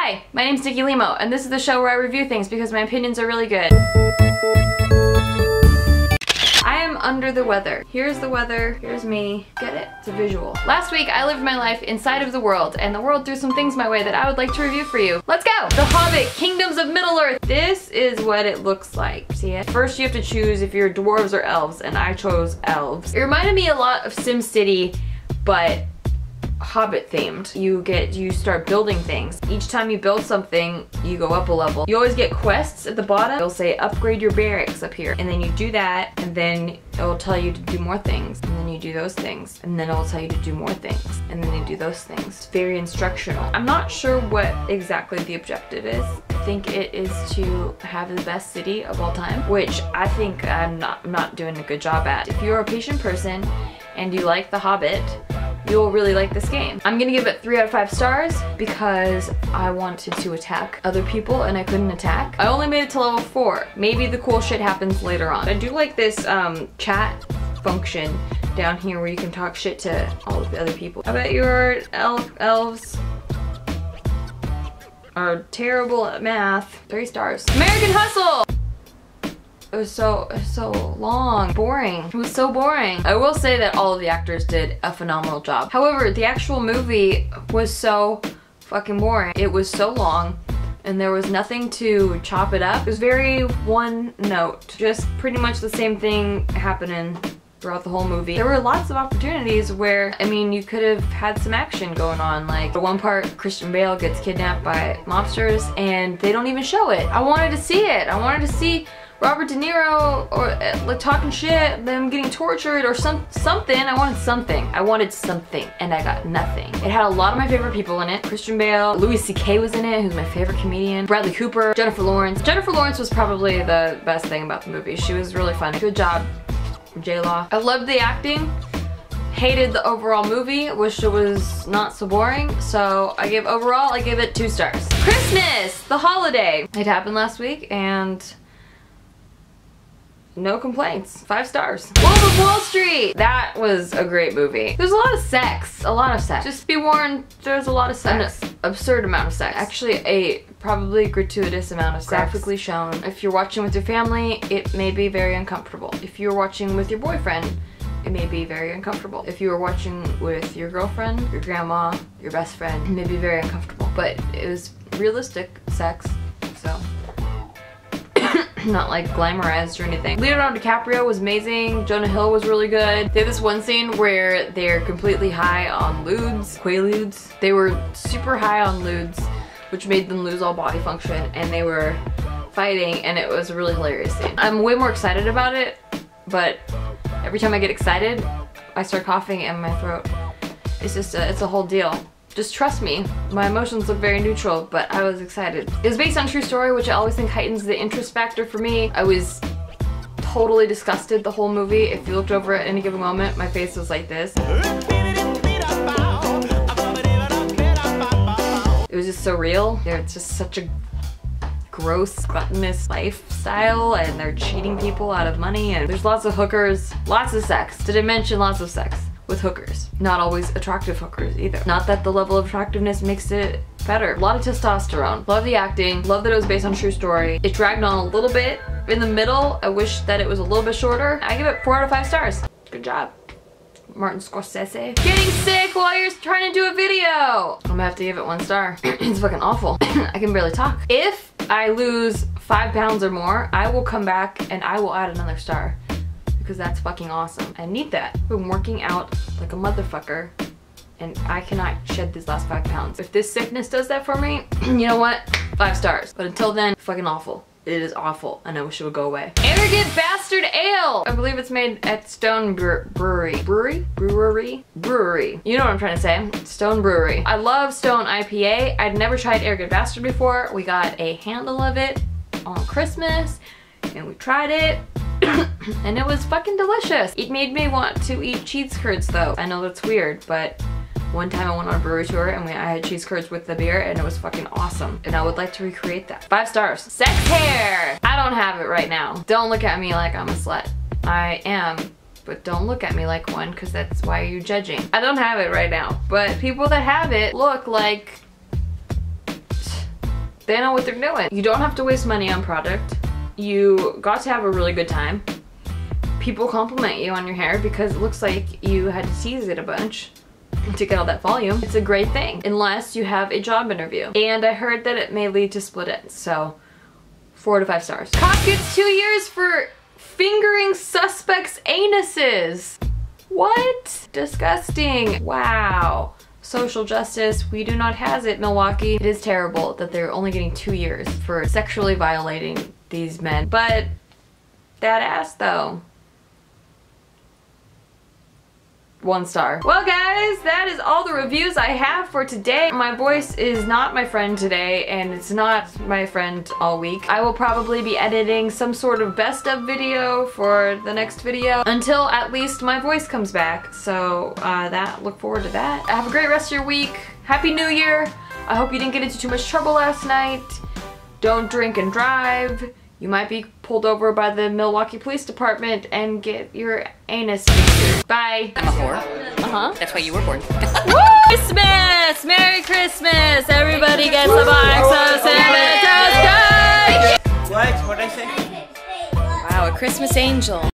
Hi, my name's Nikki Limo, and this is the show where I review things because my opinions are really good. I am under the weather. Here's the weather, here's me. Get it? It's a visual. Last week, I lived my life inside of the world, and the world threw some things my way that I would like to review for you. Let's go! The Hobbit, Kingdoms of Middle-earth. This is what it looks like. See it? First, you have to choose if you're dwarves or elves, and I chose elves. It reminded me a lot of SimCity, but Hobbit themed. You start building things. Each time you build something, you go up a level. You always get quests at the bottom. It'll say upgrade your barracks up here, and then you do that, and then it'll tell you to do more things, and then you do those things, and then it'll tell you to do more things, and then you do those things. It's very instructional. I'm not sure what exactly the objective is. I think it is to have the best city of all time, which I think I'm not doing a good job at. If you're a patient person and you like The Hobbit, you'll really like this game. I'm gonna give it 3 out of 5 stars because I wanted to attack other people and I couldn't attack. I only made it to level 4. Maybe the cool shit happens later on. I do like this chat function down here where you can talk shit to all of the other people. I bet your elves are terrible at math. 3 stars. American Hustle! It was so long. Boring. It was so boring. I will say that all of the actors did a phenomenal job. However, the actual movie was so fucking boring. It was so long and there was nothing to chop it up. It was very one note. Just pretty much the same thing happening throughout the whole movie. There were lots of opportunities where, I mean, you could have had some action going on. Like, the one part, Christian Bale gets kidnapped by mobsters and they don't even show it. I wanted to see it. I wanted to see Robert De Niro or like talking shit, them getting tortured or something. I wanted something and I got nothing. It had a lot of my favorite people in it. Christian Bale, Louis C.K. was in it, who's my favorite comedian. Bradley Cooper, Jennifer Lawrence. Jennifer Lawrence was probably the best thing about the movie. She was really funny. Good job, J-Law. I loved the acting. Hated the overall movie. Wish it was not so boring. So I give it 2 stars. Christmas, the holiday. It happened last week and no complaints. 5 stars. Wolf of Wall Street! That was a great movie. There's a lot of sex. A lot of sex. Just be warned, there's a lot of sex. An absurd amount of sex. Actually, a probably gratuitous amount of sex. Graphically shown. If you're watching with your family, it may be very uncomfortable. If you're watching with your boyfriend, it may be very uncomfortable. If you were watching with your girlfriend, your grandma, your best friend, it may be very uncomfortable. But it was realistic sex, so not like glamorized or anything. Leonardo DiCaprio was amazing. Jonah Hill was really good. They have this one scene where they're completely high on ludes, quaaludes. They were super high on ludes, which made them lose all body function, and they were fighting, and it was a really hilarious scene. I'm way more excited about it, but every time I get excited, I start coughing in my throat. It's just it's a whole deal. Just trust me, my emotions look very neutral, but I was excited. It was based on a true story, which I always think heightens the interest factor for me. I was totally disgusted the whole movie. If you looked over at any given moment, my face was like this. It was just so real. It's just such a gross, gluttonous lifestyle, and they're cheating people out of money, and there's lots of hookers, lots of sex. Did I mention lots of sex? With hookers. Not always attractive hookers either. Not that the level of attractiveness makes it better. A lot of testosterone. Love the acting. Love that it was based on a true story. It dragged on a little bit in the middle. I wish that it was a little bit shorter. I give it 4 out of 5 stars. Good job, Martin Scorsese. Getting sick while you're trying to do a video. I'm gonna have to give it 1 star. It's fucking awful. I can barely talk. If I lose 5 pounds or more, I will come back and I will add another star. Because that's fucking awesome. I need that. I've been working out like a motherfucker and I cannot shed these last 5 pounds. If this sickness does that for me, you know what? 5 stars. But until then, fucking awful. It is awful and I wish it would go away. Arrogant Bastard Ale! I believe it's made at Stone Brewery. Brewery? You know what I'm trying to say. Stone Brewery. I love Stone IPA. I'd never tried Arrogant Bastard before. We got a handle of it on Christmas and we tried it. And it was fucking delicious. It made me want to eat cheese curds though. I know that's weird, but one time I went on a brewery tour and I had cheese curds with the beer and it was fucking awesome. And I would like to recreate that. 5 stars. Sex hair! I don't have it right now. Don't look at me like I'm a slut. I am, but don't look at me like one because that's why you're judging. I don't have it right now, but people that have it look like They know what they're doing. You don't have to waste money on product. You got to have a really good time. People compliment you on your hair because it looks like you had to tease it a bunch to get all that volume. It's a great thing, unless you have a job interview. And I heard that it may lead to split ends, so 4 to 5 stars. Cop gets 2 years for fingering suspects' anuses. What? Disgusting. Wow. Social justice, we do not has it, Milwaukee. It is terrible that they're only getting 2 years for sexually violating these men. But that ass though. 1 star. Well guys, that is all the reviews I have for today. My voice is not my friend today, and it's not my friend all week. I will probably be editing some sort of best of video for the next video until at least my voice comes back. So look forward to that. Have a great rest of your week. Happy New Year. I hope you didn't get into too much trouble last night. Don't drink and drive. You might be pulled over by the Milwaukee Police Department and get your anus featured. Bye. I'm a whore. Uh-huh. That's why you were born. Woo! Christmas! Merry Christmas! Everybody gets a box of Santa. What? What'd I say? Wow, a Christmas angel.